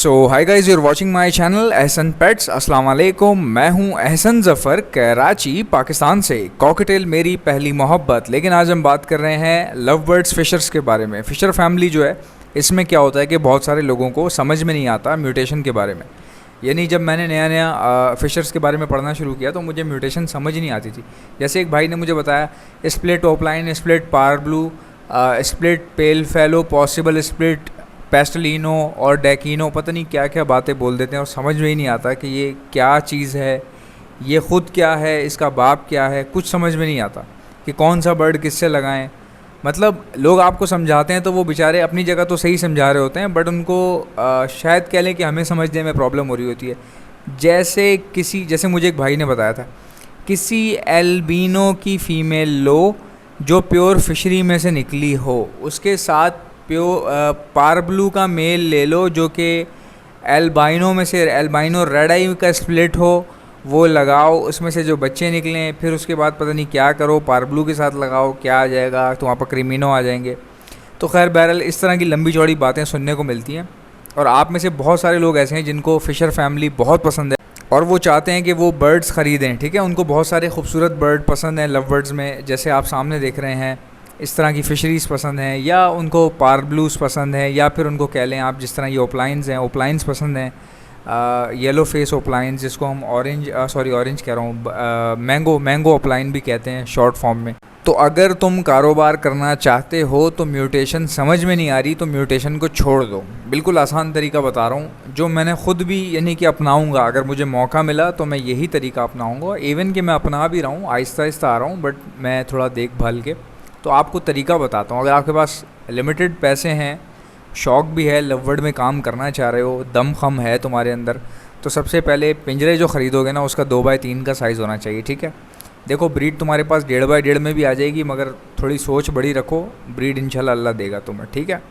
So hi guys, you're watching my channel Ehsan pets. अस्सलाम वालेकुम। मैं हूं एहसन ज़फ़र, कराची पाकिस्तान से। कॉकटेल मेरी पहली मोहब्बत। लेकिन आज हम बात कर रहे हैं लव बर्ड्स फिशर्स के बारे में। फ़िशर फैमिली जो है, इसमें क्या होता है कि बहुत सारे लोगों को समझ में नहीं आता म्यूटेशन के बारे में। यानी जब मैंने नया नया फ़िशर्स के बारे में पढ़ना शुरू किया तो मुझे म्यूटेशन समझ नहीं आती थी। जैसे एक भाई ने मुझे बताया स्प्लिट ऑफलाइन, स्प्लिट पार ब्लू, स्प्लिट पेल फेलो, पॉसिबल स्प्लिट पेस्टलिनो और डेकिनो, पता नहीं क्या क्या बातें बोल देते हैं और समझ में ही नहीं आता कि ये क्या चीज़ है, ये ख़ुद क्या है, इसका बाप क्या है। कुछ समझ में नहीं आता कि कौन सा बर्ड किससे लगाएं। मतलब लोग आपको समझाते हैं तो वो बेचारे अपनी जगह तो सही समझा रहे होते हैं, बट उनको शायद कह लें कि हमें समझने में प्रॉब्लम हो रही होती है। जैसे मुझे एक भाई ने बताया था, किसी एल्बिनो की फ़ीमेल लो जो प्योर फिशरी में से निकली हो, उसके साथ पार ब्लू का मेल ले लो जो कि एल्बाइनो में से, एल्बाइनो रेड आई का स्प्लिट हो, वो लगाओ, उसमें से जो बच्चे निकलें। फिर उसके बाद पता नहीं क्या करो, पार ब्लू के साथ लगाओ, क्या आ जाएगा तो वहाँ पर क्रीमिनो आ जाएंगे। तो खैर बहरहाल इस तरह की लंबी चौड़ी बातें सुनने को मिलती हैं। और आप में से बहुत सारे लोग ऐसे हैं जिनको फ़िशर फैमिली बहुत पसंद है और वो चाहते हैं कि वो बर्ड्स ख़रीदें। ठीक है, उनको बहुत सारे खूबसूरत बर्ड पसंद हैं लव बर्ड्स में, जैसे आप सामने देख रहे हैं। इस तरह की फ़िशरीज़ पसंद हैं, या उनको पार ब्लूज़ पसंद हैं, या फिर उनको कह लें आप जिस तरह ये ओपलाइंस हैं, ओपलाइंस पसंद हैं, येलो फेस ओपलाइंस, जिसको हम ऑरेंज कह रहा हूँ, मैंगो ओपलाइन भी कहते हैं शॉर्ट फॉर्म में। तो अगर तुम कारोबार करना चाहते हो तो म्यूटेशन समझ में नहीं आ रही तो म्यूटेशन को छोड़ दो। बिल्कुल आसान तरीका बता रहा हूँ जो मैंने ख़ुद भी यानी कि अपनाऊँगा। अगर मुझे मौका मिला तो मैं यही तरीका अपनाऊँगा। इवन कि मैं अपना भी रहा हूँ, आहिस्ता आहिस्ता आ रहा हूँ, बट मैं थोड़ा देखभाल के तो आपको तरीका बताता हूँ। अगर आपके पास लिमिटेड पैसे हैं, शौक़ भी है, लव बर्ड में काम करना चाह रहे हो, दम खम है तुम्हारे अंदर, तो सबसे पहले पिंजरे जो ख़रीदोगे ना उसका 2x3 का साइज़ होना चाहिए। ठीक है, देखो ब्रीड तुम्हारे पास 1.5x1.5 में भी आ जाएगी, मगर थोड़ी सोच बड़ी रखो, ब्रीड इंशाल्लाह अल्लाह देगा तुम्हें। ठीक है,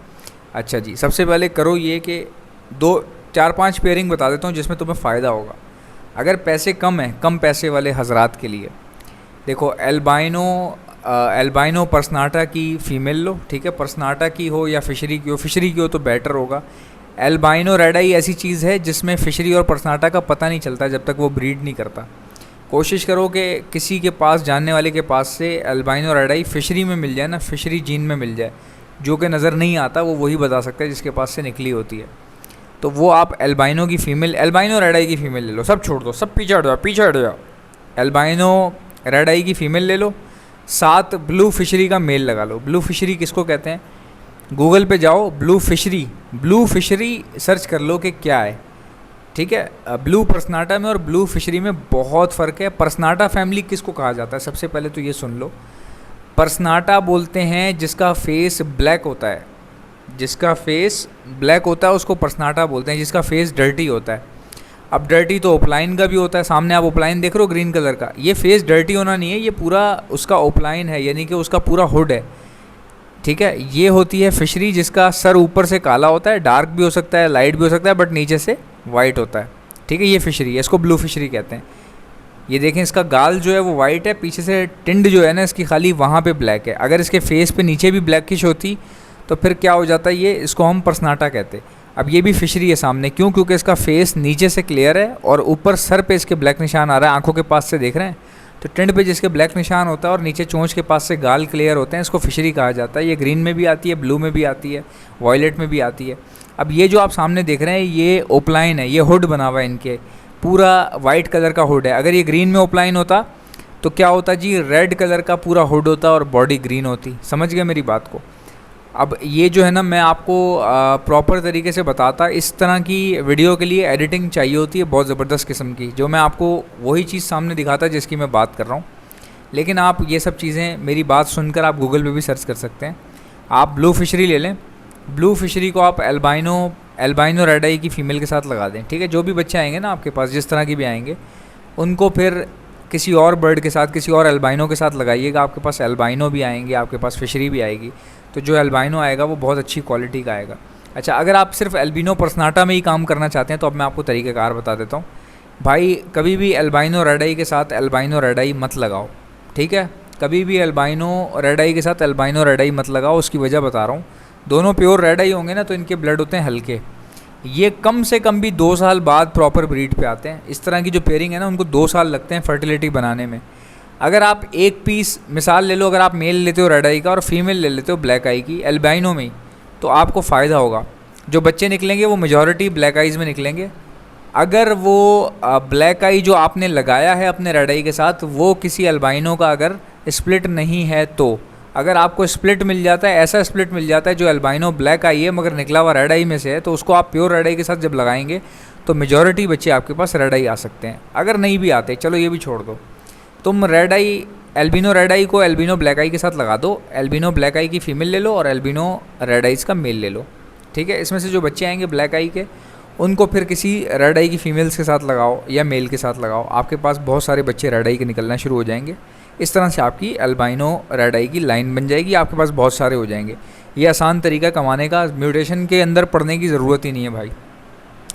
अच्छा जी, सबसे पहले करो ये कि 2-4-5 पेयरिंग बता देता हूँ जिसमें तुम्हें फ़ायदा होगा। अगर पैसे कम हैं, कम पैसे वाले हजरात के लिए देखो, एल्बाइनो पर्सनाटा की फ़ीमेल लो। ठीक है, पर्सनाटा की हो या फिशरी की हो तो बेटर होगा। एल्बाइनो रेड आई ऐसी चीज़ है जिसमें फिशरी और पर्सनाटा का पता नहीं चलता जब तक वो ब्रीड नहीं करता। कोशिश करो कि किसी के पास, जानने वाले के पास से एल्बाइनो रेड आई फिशरी में मिल जाए ना, फिशरी जीन में मिल जाए, जो कि नज़र नहीं आता, वो वही बता सकता है जिसके पास से निकली होती है। तो वो आप एल्बाइनो की फ़ीमेल, एल्बाइनो रेड आई की फ़ीमेल ले लो। सब छोड़ दो, सब पीछे हट जाओ। एल्बाइनो रेड आई की फ़ीमेल ले लो, साथ ब्लू फिशरी का मेल लगा लो। ब्लू फिशरी किसको कहते हैं? गूगल पे जाओ, ब्लू फिशरी सर्च कर लो कि क्या है। ठीक है, ब्लू पर्सनाटा में और ब्लू फिशरी में बहुत फ़र्क है। पर्सनाटा फैमिली किसको कहा जाता है? सबसे पहले तो ये सुन लो, पर्सनाटा बोलते हैं जिसका फेस ब्लैक होता है। जिसका फेस ब्लैक होता है उसको पर्सनाटा बोलते हैं, जिसका फेस डर्टी होता है। अब डर्टी तो ओपलाइन का भी होता है, सामने आप ओपलाइन देख रहे हो ग्रीन कलर का, ये फेस डर्टी होना नहीं है, ये पूरा उसका ओपलाइन है, यानी कि उसका पूरा हुड है। ठीक है, ये होती है फिशरी जिसका सर ऊपर से काला होता है, डार्क भी हो सकता है, लाइट भी हो सकता है, बट नीचे से वाइट होता है। ठीक है, ये फिशरी है, इसको ब्लू फिशरी कहते हैं। ये देखें, इसका गाल जो है वो वाइट है, पीछे से टिंड जो है ना इसकी खाली वहाँ पे ब्लैक है। अगर इसके फेस पे नीचे भी ब्लैकिश होती तो फिर क्या हो जाता है, ये इसको हम पर्सनाटा कहते हैं। अब ये भी फिशरी है सामने, क्यों? क्योंकि इसका फेस नीचे से क्लियर है और ऊपर सर पे इसके ब्लैक निशान आ रहा है, आंखों के पास से देख रहे हैं, तो टिंड पे जिसके ब्लैक निशान होता है और नीचे चोंच के पास से गाल क्लियर होते हैं, इसको फिशरी कहा जाता है। ये ग्रीन में भी आती है, ब्लू में भी आती है, वॉयलेट में भी आती है। अब ये जो आप सामने देख रहे हैं ये ओपलाइन है, ये हुड बना हुआ है, इनके पूरा वाइट कलर का हुड है। अगर ये ग्रीन में ओपलाइन होता तो क्या होता जी, रेड कलर का पूरा हुड होता और बॉडी ग्रीन होती। समझ गए मेरी बात को? अब ये जो है ना, मैं आपको प्रॉपर तरीके से बताता, इस तरह की वीडियो के लिए एडिटिंग चाहिए होती है बहुत ज़बरदस्त किस्म की, जो मैं आपको वही चीज़ सामने दिखाता जिसकी मैं बात कर रहा हूँ। लेकिन आप ये सब चीज़ें मेरी बात सुनकर आप गूगल पे भी सर्च कर सकते हैं। आप ब्लू फिशरी ले लें, ब्लू फिशरी को आप एल्बाइनो रेड आई की फ़ीमेल के साथ लगा दें। ठीक है, जो भी बच्चे आएंगे ना आपके पास, जिस तरह के भी आएंगे, उनको फिर किसी और बर्ड के साथ, किसी और एल्बाइनो के साथ लगाइएगा। आपके पास एल्बाइनो भी आएंगे, आपके पास फिशरी भी आएगी, तो जो एल्बाइनो आएगा वो बहुत अच्छी क्वालिटी का आएगा। अच्छा, अगर आप सिर्फ एल्बिनो पर्सनाटा में ही काम करना चाहते हैं तो अब मैं आपको तरीक़ेकार बता देता हूँ। भाई, कभी भी एल्बाइनो रेड आई के साथ एल्बाइनो रेड आई मत लगाओ। ठीक है, कभी भी एल्बाइनो रेड आई के साथ एल्बाइनो रेड आई मत लगाओ। उसकी वजह बता रहा हूँ, दोनों प्योर रेड आई होंगे ना तो इनके ब्लड होते हैं हल्के, ये कम से कम भी 2 साल बाद प्रॉपर ब्रीड पे आते हैं। इस तरह की जो पेयरिंग है ना, उनको 2 साल लगते हैं फर्टिलिटी बनाने में। अगर आप एक पीस मिसाल ले लो, अगर आप मेल लेते हो रेड आई का और फीमेल ले लेते हो ब्लैक आई की एल्बाइनो में ही, तो आपको फ़ायदा होगा। जो बच्चे निकलेंगे वो मेजॉरिटी ब्लैक आइज़ में निकलेंगे। अगर वो ब्लैक आई जो आपने लगाया है अपने रेड आई के साथ, वो किसी एल्बाइनो का अगर स्प्लिट नहीं है, तो अगर आपको स्प्लिट मिल जाता है, ऐसा स्प्लिट मिल जाता है जो एल्बाइनो ब्लैक आई है मगर निकला हुआ रेड आई में से है, तो उसको आप प्योर रेड आई के साथ जब लगाएंगे तो मेजॉरिटी बच्चे आपके पास रेड आई आ सकते हैं। अगर नहीं भी आते, चलो ये भी छोड़ दो, तुम रेड आई एल्बिनो रेड आई को एल्बिनो ब्लैक आई के साथ लगा दो, एल्बिनो ब्लैक आई की फ़ीमेल ले लो और एल्बिनो रेड आइज़ का मेल ले लो, ठीक है। इसमें से जो बच्चे आएंगे ब्लैक आई के, उनको फिर किसी रेड आई की फ़ीमेल्स के साथ लगाओ या मेल के साथ लगाओ, आपके पास बहुत सारे बच्चे रेड आई के निकलना शुरू हो जाएंगे। इस तरह से आपकी एल्बाइनो रेड आई की लाइन बन जाएगी, आपके पास बहुत सारे हो जाएंगे। ये आसान तरीका कमाने का, म्यूटेशन के अंदर पड़ने की ज़रूरत ही नहीं है भाई।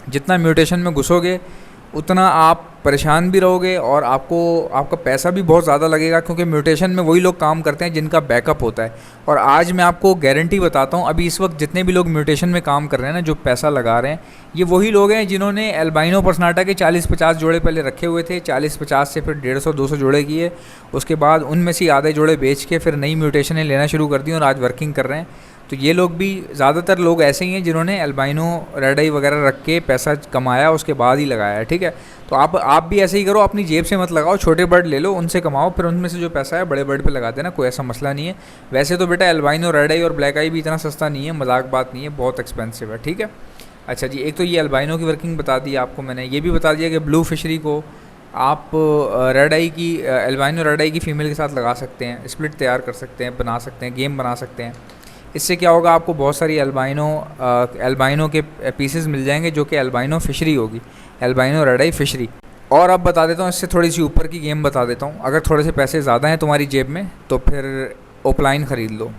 जितना म्यूटेशन में घुसोगे उतना आप परेशान भी रहोगे और आपका पैसा भी बहुत ज़्यादा लगेगा, क्योंकि म्यूटेशन में वही लोग काम करते हैं जिनका बैकअप होता है। और आज मैं आपको गारंटी बताता हूँ, अभी इस वक्त जितने भी लोग म्यूटेशन में काम कर रहे हैं ना, जो पैसा लगा रहे हैं, ये वही लोग हैं जिन्होंने एल्बाइनो पर्सनाटा के 40-50 जोड़े पहले रखे हुए थे, 40-50 से फिर 150-200 जोड़े किए, उसके बाद उनमें से आधे जोड़े बेच के फिर नई म्यूटेशनें लेना शुरू कर दी और आज वर्किंग कर रहे हैं। तो ये लोग भी, ज़्यादातर लोग ऐसे ही हैं जिन्होंने एल्बाइनो रेड आई वगैरह रख के पैसा कमाया, उसके बाद ही लगाया है, ठीक है। तो आप भी ऐसे ही करो, अपनी जेब से मत लगाओ, छोटे बर्ड ले लो, उनसे कमाओ, फिर उनमें से जो पैसा है बड़े बर्ड पे लगा देना, कोई ऐसा मसला नहीं है। वैसे तो बेटा एल्बाइनो रेड आई और ब्लैक आई भी इतना सस्ता नहीं है, मजाक बात नहीं है, बहुत एक्सपेंसिव है, ठीक है। अच्छा जी, एक तो ये एल्बाइनो की वर्किंग बता दी आपको मैंने, ये भी बता दिया कि ब्लू फिशरी को आप रेड आई की एल्बाइनो रेड आई की फ़ीमेल के साथ लगा सकते हैं, स्प्लिट तैयार कर सकते हैं, बना सकते हैं, गेम बना सकते हैं। इससे क्या होगा, आपको बहुत सारी एल्बाइनो के पीसेस मिल जाएंगे जो कि एल्बाइनो फिशरी होगी, एल्बाइनो रेड आई फिशरी। और अब बता देता हूँ, इससे थोड़ी सी ऊपर की गेम बता देता हूँ। अगर थोड़े से पैसे ज़्यादा हैं तुम्हारी जेब में तो फिर ओपलाइन ख़रीद लो,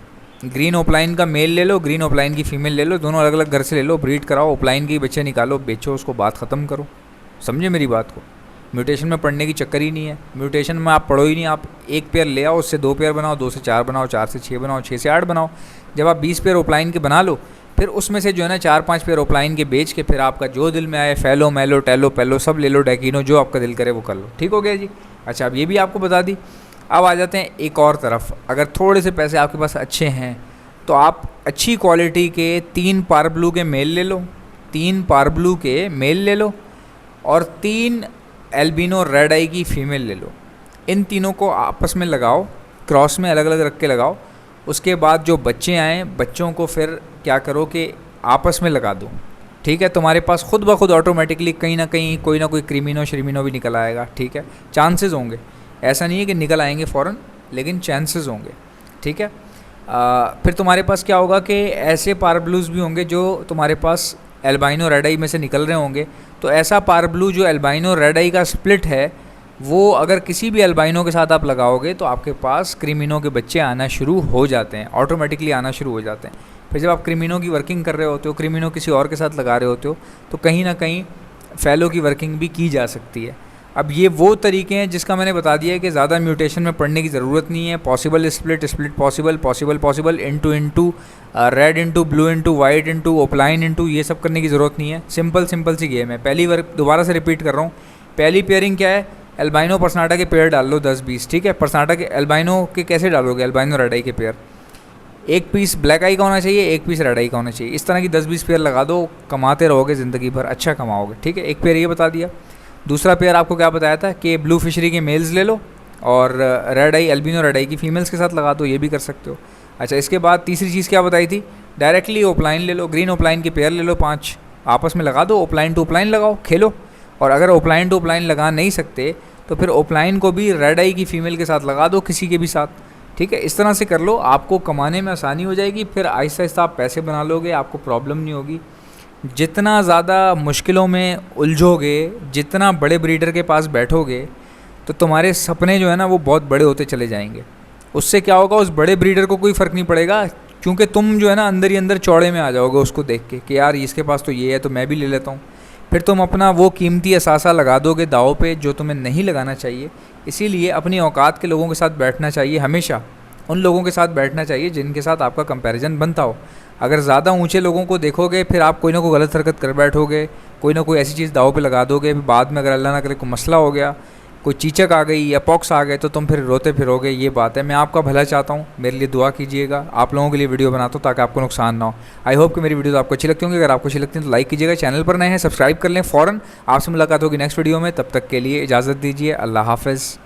ग्रीन ओपलाइन का मेल ले लो, ग्रीन ओपलाइन की फ़ीमेल ले लो, दोनों अलग अलग घर से ले लो, ब्रीड कराओ, ओपलाइन के बच्चे निकालो, बेचो उसको, बात ख़त्म करो। समझे मेरी बात को? म्यूटेशन में पढ़ने की चक्कर ही नहीं है, म्यूटेशन में आप पढ़ो ही नहीं, आप एक पेयर ले आओ, उससे 2 पेयर बनाओ, 2 से 4 बनाओ, 4 से 6 बनाओ, 6 से 8 बनाओ। जब आप 20 पेयर ओपलाइन के बना लो, फिर उसमें से जो है ना 4-5 पेयर ओपलाइन के बेच के फिर आपका जो दिल में आए, फैलो मैलो टेलो पेलो सब ले लो, डेकिनो जो आपका दिल करे वो कर लो, ठीक हो गया जी। अच्छा, अब ये भी आपको बता दी। अब आ जाते हैं एक और तरफ, अगर थोड़े से पैसे आपके पास अच्छे हैं तो आप अच्छी क्वालिटी के 3 पारब्लू के मेल ले लो, 3 पारब्लू के मेल ले लो और 3 एल्बिनो रेड आई की फ़ीमेल ले लो। इन तीनों को आपस में लगाओ, क्रॉस में अलग अलग रख के लगाओ। उसके बाद जो बच्चे आएँ, बच्चों को फिर क्या करो कि आपस में लगा दो, ठीक है। तुम्हारे पास खुद ब खुद ऑटोमेटिकली कहीं ना कहीं कोई ना कोई क्रीमिनो श्रीमिनो भी निकल आएगा, ठीक है। चांसेस होंगे, ऐसा नहीं है कि निकल आएंगे फ़ौरन, लेकिन चांसेस होंगे, ठीक है। फिर तुम्हारे पास क्या होगा कि ऐसे पारब्लूज़ भी होंगे जो तुम्हारे पास एल्बाइनो रेड आई में से निकल रहे होंगे। तो ऐसा पारब्लू जो एल्बाइनो रेड आई का स्प्लिट है, वो अगर किसी भी एल्बाइनो के साथ आप लगाओगे तो आपके पास क्रीमिनो के बच्चे आना शुरू हो जाते हैं, ऑटोमेटिकली आना शुरू हो जाते हैं। फिर जब आप क्रीमिनो की वर्किंग कर रहे होते हो, क्रीमिनो किसी और के साथ लगा रहे होते हो, तो कहीं ना कहीं फैलो की वर्किंग भी की जा सकती है। अब ये वो तरीके हैं जिसका मैंने बता दिया है कि ज़्यादा म्यूटेशन में पढ़ने की ज़रूरत नहीं है। Possible split, split possible, into red into blue into white into opaline into, ये सब करने की ज़रूरत नहीं है। सिंपल सी गेम है। पहली बार दोबारा से रिपीट कर रहा हूँ, पहली पेयरिंग क्या है, एल्बाइनो पर्सनाटा के पेयर डाल लो 10-20, ठीक है। पर्सनाटा के एल्बाइनो के कैसे डालोगे, एल्बाइनो रेड आई के पेयर, एक पीस ब्लैक आई का होना चाहिए, एक पीस रेड आई का होना चाहिए। इस तरह की 10-20 पेयर लगा दो, कमाते रहोगे ज़िंदगी भर, अच्छा कमाओगे, ठीक है। एक पेयर ये बता दिया। दूसरा पेयर आपको क्या बताया था कि ब्लू फिशरी के मेल्स ले लो और रेड आई एल्बिनो रेड आई की फ़ीमेल्स के साथ लगा दो, ये भी कर सकते हो। अच्छा, इसके बाद तीसरी चीज़ क्या बताई थी, डायरेक्टली ओपलाइन ले लो, ग्रीन ओपलाइन के पेयर ले लो 5, आपस में लगा दो, ओपलाइन टू ओपलाइन लगाओ, खेलो। और अगर ओपलाइन टू ओपलाइन लगा नहीं सकते तो फिर ओपलाइन को भी रेड आई की फ़ीमेल के साथ लगा दो, किसी के भी साथ, ठीक है। इस तरह से कर लो, आपको कमाने में आसानी हो जाएगी, फिर आहिस्ता आहिस्ता आप पैसे बना लोगे, आपको प्रॉब्लम नहीं होगी। जितना ज़्यादा मुश्किलों में उलझोगे, जितना बड़े ब्रीडर के पास बैठोगे, तो तुम्हारे सपने जो है ना वो बहुत बड़े होते चले जाएंगे। उससे क्या होगा, उस बड़े ब्रीडर को कोई फ़र्क नहीं पड़ेगा, क्योंकि तुम जो है ना अंदर ही अंदर चौड़े में आ जाओगे उसको देख के कि यार इसके पास तो ये है तो मैं भी ले लेता हूँ। फिर तुम अपना वो कीमती असासा लगा दोगे दाव पे जो तुम्हें नहीं लगाना चाहिए। इसीलिए अपनी औकात के लोगों के साथ बैठना चाहिए, हमेशा उन लोगों के साथ बैठना चाहिए जिनके साथ आपका कंपैरिजन बनता हो। अगर ज़्यादा ऊंचे लोगों को देखोगे फिर आप कोई ना कोई गलत हरकत कर बैठोगे, कोई ना कोई ऐसी चीज़ दाव पे लगा दोगे, फिर बाद में अगर अल्लाह ना करे कोई मसला हो गया, कोई चीचक आ गई या पॉक्स आ गए, तो तुम फिर रोते फिरोगे। ये बात है। मैं आपका भला चाहता हूँ, मेरे लिए दुआ कीजिएगा। आप लोगों के लिए वीडियो बनाता हूँ ताकि आपको नुकसान ना हो। आई होप कि मेरी वीडियो आपको अच्छी लगती होंगी। अगर आपको अच्छी लगती है तो लाइक कीजिएगा, चैनल पर नए हैं सब्सक्राइब कर लें फ़ौरन। आपसे मुलाकात होगी नेक्स्ट वीडियो में, तब तक के लिए इजाज़त दीजिए। अल्लाह हाफ़िज़।